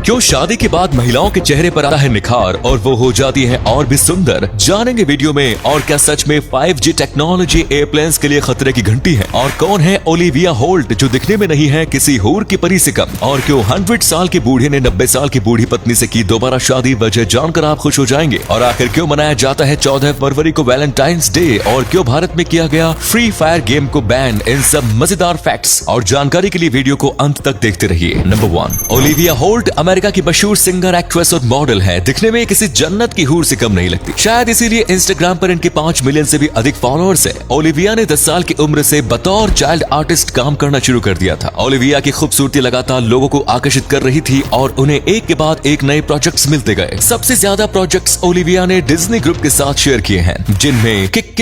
क्यों शादी के बाद महिलाओं के चेहरे पर आता है निखार और वो हो जाती है और भी सुंदर, जानेंगे वीडियो में। और क्या सच में 5G टेक्नोलॉजी एयरप्लेन्स के लिए खतरे की घंटी है? और कौन है ओलिविया होल्ट जो दिखने में नहीं है किसी हूर की परी से कम? और क्यों 100 साल के बूढ़े ने 90 साल की बूढ़ी पत्नी से की दोबारा शादी? वजह जानकर आप खुश हो जाएंगे। और आखिर क्यों मनाया जाता है 14 फरवरी को वैलेंटाइंस डे? और क्यों भारत में किया गया फ्री फायर गेम को बैन? इन सब मजेदार फैक्ट्स और जानकारी के लिए वीडियो को अंत तक देखते रहिए। नंबर 1, ओलिविया होल्ट अमेरिका की मशहूर सिंगर, एक्ट्रेस और मॉडल है। दिखने में किसी जन्नत की हूर से कम नहीं लगती, शायद इसीलिए इंस्टाग्राम पर इनके 5 मिलियन से भी अधिक फॉलोअर्स है। ओलिविया ने 10 साल की उम्र से बतौर चाइल्ड आर्टिस्ट काम करना शुरू कर दिया था। ओलिविया की खूबसूरती लगातार लोगों को आकर्षित कर रही थी और उन्हें एक के बाद एक नए प्रोजेक्ट्स मिलते गए। सबसे ज्यादा प्रोजेक्ट्स ओलिविया ने डिज्नी ग्रुप के साथ शेयर किए हैं, जिनमें किक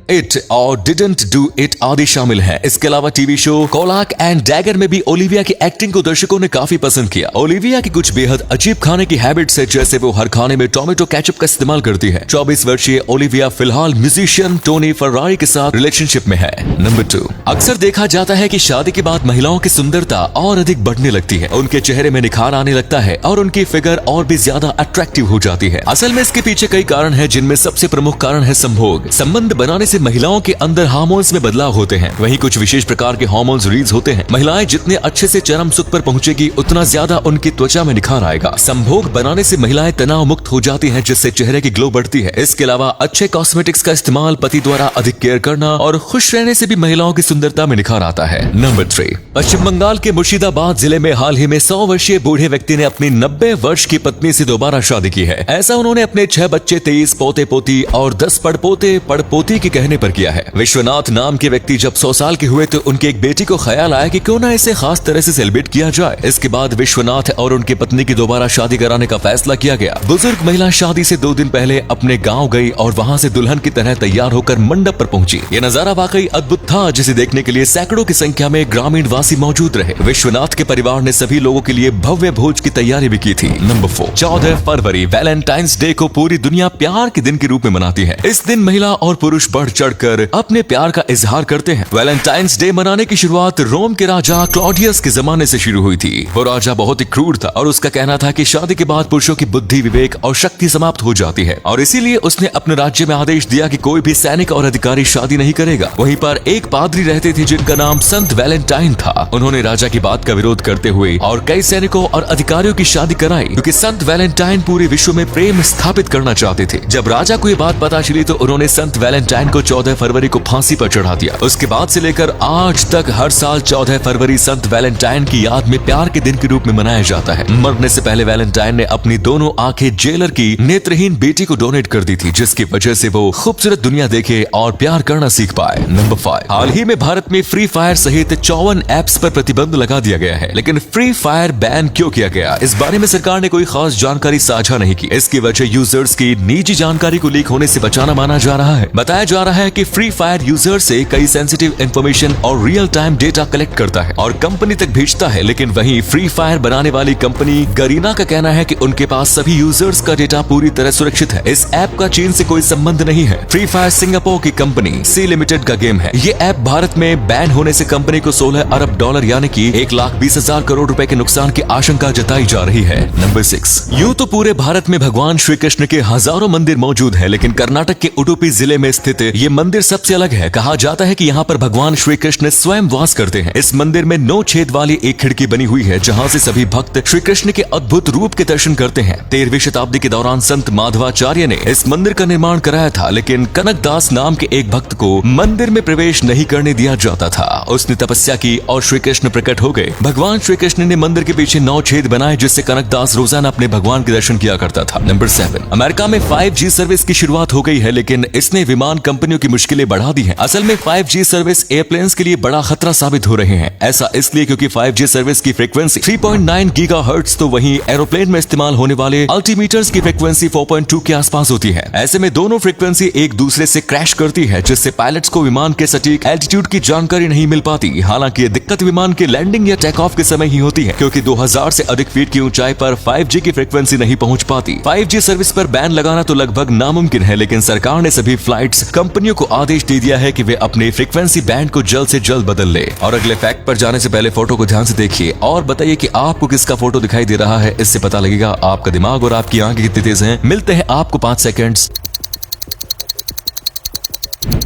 इट और डिडंट डू इट आदि शामिल हैं। इसके अलावा टीवी शो कोलाक एंड डैगर में भी ओलिविया की एक्टिंग को दर्शकों ने काफी पसंद किया। ओलिविया की कुछ बेहद अजीब खाने की हैबिट्स है, जैसे वो हर खाने में टोमेटो केचप का इस्तेमाल करती है। 24 वर्षीय ओलिविया फिलहाल म्यूजिशियन टोनी फरारी के साथ रिलेशनशिप में है। नंबर 2, अक्सर देखा जाता है कि शादी के बाद महिलाओं की सुंदरता और अधिक बढ़ने लगती है, उनके चेहरे में निखार आने लगता है और उनकी फिगर और भी ज्यादा अट्रैक्टिव हो जाती है। असल में इसके पीछे कई कारण है, जिनमें सबसे प्रमुख कारण है संभोग। संबंध बनाने से महिलाओं के अंदर हार्मोन्स में बदलाव होते हैं। वहीं कुछ विशेष प्रकार के हार्मोन्स रिलीज होते हैं। महिलाएं जितने अच्छे से चरम सुख पर पहुंचेगी, उतना ज्यादा उनकी त्वचा में निखार आएगा। संभोग बनाने से महिलाएं तनाव मुक्त हो जाती हैं, जिससे चेहरे की ग्लो बढ़ती है। इसके अलावा अच्छे कॉस्मेटिक्स का इस्तेमाल, पति द्वारा अधिक केयर करना और खुश रहने से भी महिलाओं की सुंदरता में निखार आता है। नंबर 3, पश्चिम बंगाल के मुर्शिदाबाद जिले में हाल ही में 100 वर्षीय बूढ़े व्यक्ति ने अपनी 90 वर्ष की पत्नी से दोबारा शादी की है। ऐसा उन्होंने अपने 6 बच्चे, 23 पोते पोती और 10 पड़पोते पड़पोती के कहने पर किया है। विश्वनाथ नाम के व्यक्ति जब 100 साल के हुए तो उनकी एक बेटी को ख्याल आया कि क्यों ना इसे खास तरह से सेलिब्रेट किया जाए। इसके बाद विश्वनाथ और उनकी पत्नी की दोबारा शादी कराने का फैसला किया गया। बुजुर्ग महिला शादी से 2 दिन पहले अपने गांव गई और वहां से दुल्हन की तरह तैयार होकर मंडप पर पहुंची। ये नजारा वाकई अद्भुत था, जिसे देखने के लिए सैकड़ों की संख्या में ग्रामीण वासी मौजूद रहे। विश्वनाथ के परिवार ने सभी लोगों के लिए भव्य भोज की तैयारी भी की थी। नंबर 4, 14 फरवरी वैलेंटाइंस डे को पूरी दुनिया प्यार के दिन के रूप में मनाती है। इस दिन महिला और पुरुष बढ़ चढ़कर अपने प्यार का इजहार करते हैं। वैलेंटाइंस डे मनाने की शुरुआत रोम के राजा क्लॉडियस के जमाने से शुरू हुई थी। वो राजा बहुत ही क्रूर था और उसका कहना था कि शादी के बाद पुरुषों की बुद्धि, विवेक और शक्ति समाप्त हो जाती है, और इसीलिए उसने अपने राज्य में आदेश दिया कि कोई भी सैनिक और अधिकारी शादी नहीं करेगा। वहीं पर एक पादरी रहते थे जिनका नाम संत वैलेंटाइन था। उन्होंने राजा की बात का विरोध करते हुए और कई सैनिकों और अधिकारियों की शादी कराई, क्योंकि संत वैलेंटाइन पूरे विश्व में प्रेम स्थापित करना चाहते थे। जब राजा को ये बात पता चली तो उन्होंने संत वैलेंटाइन को 14 फरवरी को फांसी पर चढ़ा दिया। उसके बाद से लेकर आज तक हर साल 14 फरवरी संत वैलेंटाइन की याद में प्यार के दिन के रूप में मनाया जाता है। मरने से पहले वैलेंटाइन ने अपनी दोनों आंखें जेलर की नेत्रहीन बेटी को डोनेट कर दी थी, जिसकी वजह से वो खूबसूरत दुनिया देखे और प्यार करना सीख पाए। नंबर 5, हाल ही में भारत में फ्री फायर सहित 54 ऐप्स पर प्रतिबंध लगा दिया गया है। लेकिन फ्री फायर बैन क्यों किया गया, इस बारे में सरकार ने कोई खास जानकारी साझा नहीं की। इसकी वजह यूजर्स की निजी जानकारी को लीक होने से बचाना माना जा रहा है। बताया जा रहा है कि फ्री फायर यूजर से कई सेंसिटिव इंफॉर्मेशन और रियल टाइम डेटा कलेक्ट करता है और कंपनी तक भेजता है। लेकिन वहीं फ्री फायर बनाने वाली कंपनी गरीना का कहना है कि उनके पास सभी यूजर्स का डेटा पूरी तरह सुरक्षित है। इस ऐप का चीन से कोई संबंध नहीं है। फ्री फायर सिंगापुर की कंपनी सी लिमिटेड का गेम है। ये ऐप भारत में बैन होने से कंपनी को 16 अरब डॉलर यानी कि 1,20,000 करोड़ रुपए के नुकसान की आशंका जताई जा रही है। नंबर 6, यूं तो पूरे भारत में भगवान श्री कृष्ण के हजारों मंदिर मौजूद है, लेकिन कर्नाटक के उडुपी जिले में स्थित ये मंदिर सबसे अलग है। कहा जाता है कि यहाँ पर भगवान श्री कृष्ण स्वयं वास करते हैं। इस मंदिर में 9 छेद वाली एक खिड़की बनी हुई है, जहाँ से सभी भक्त श्री कृष्ण के अद्भुत रूप के दर्शन करते हैं। 13वीं शताब्दी के दौरान संत माधवाचार्य ने इस मंदिर का निर्माण कराया था, लेकिन कनकदास नाम के एक भक्त को मंदिर में प्रवेश नहीं करने दिया जाता था। उसने तपस्या की और श्री कृष्ण प्रकट हो गए। भगवान श्री कृष्ण ने मंदिर के पीछे 9 छेद बनाए, जिससे कनकदास रोजाना अपने भगवान के दर्शन किया करता था। नंबर 7, अमेरिका में 5G सर्विस की शुरुआत हो गई है, लेकिन इसने विमान कंपनियों की मुश्किलें बढ़ा दी है। असल में 5G सर्विस एयरप्लेन्स के लिए बड़ा खतरा साबित हो रहे हैं। ऐसा इसलिए क्योंकि 5G सर्विस की फ्रीक्वेंसी 3.9 गीगाहर्ट्ज, तो वहीं एरोप्लेन में इस्तेमाल होने वाले अल्टीमीटर्स की फ्रीक्वेंसी 4.2 के आसपास होती है। ऐसे में दोनों फ्रीक्वेंसी एक दूसरे से क्रैश करती है, जिससे पायलट्स को विमान के सटीक एल्टीट्यूड की जानकारी नहीं मिल पाती। हालांकि ये दिक्कत विमान के लैंडिंग या टेक ऑफ के समय ही होती है, क्योंकि 2000 से अधिक फीट की ऊंचाई पर 5G की फ्रीक्वेंसी नहीं पहुंच पाती। 5G सर्विस पर बैन लगाना तो लगभग नामुमकिन है, लेकिन सरकार ने सभी फ्लाइट्स, कंपनी कंपनियों को आदेश दे दिया है कि वे अपने फ्रीक्वेंसी बैंड को जल्द से जल्द बदल ले। और अगले फैक्ट पर जाने से पहले फोटो को ध्यान से देखिए और बताइए कि आपको किसका फोटो दिखाई दे रहा है। इससे पता लगेगा आपका दिमाग और आपकी आंखें कितनी तेज हैं। मिलते हैं आपको 5 सेकंड्स।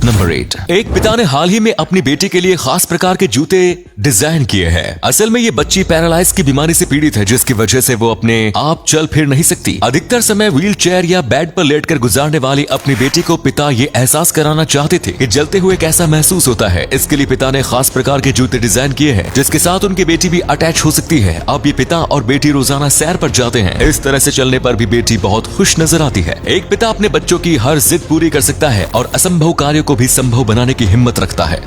नंबर 8। एक पिता ने हाल ही में अपनी बेटी के लिए खास प्रकार के जूते डिजाइन किए हैं। असल में ये बच्ची पैरालाइज की बीमारी से पीड़ित है, जिसकी वजह से वो अपने आप चल फिर नहीं सकती। अधिकतर समय व्हील चेयर या बेड पर लेटकर गुजारने वाली अपनी बेटी को पिता ये एहसास कराना चाहते थे कि जलते हुए कैसा महसूस होता है। इसके लिए पिता ने खास प्रकार के जूते डिजाइन किए हैं, जिसके साथ उनकी बेटी भी अटैच हो सकती है। अब ये पिता और बेटी रोजाना सैर पर जाते हैं। इस तरह से चलने पर भी बेटी बहुत खुश नजर आती है। एक पिता अपने बच्चों की हर जिद पूरी कर सकता है और असंभव कार्य को भी संभव बनाने की हिम्मत रखता है।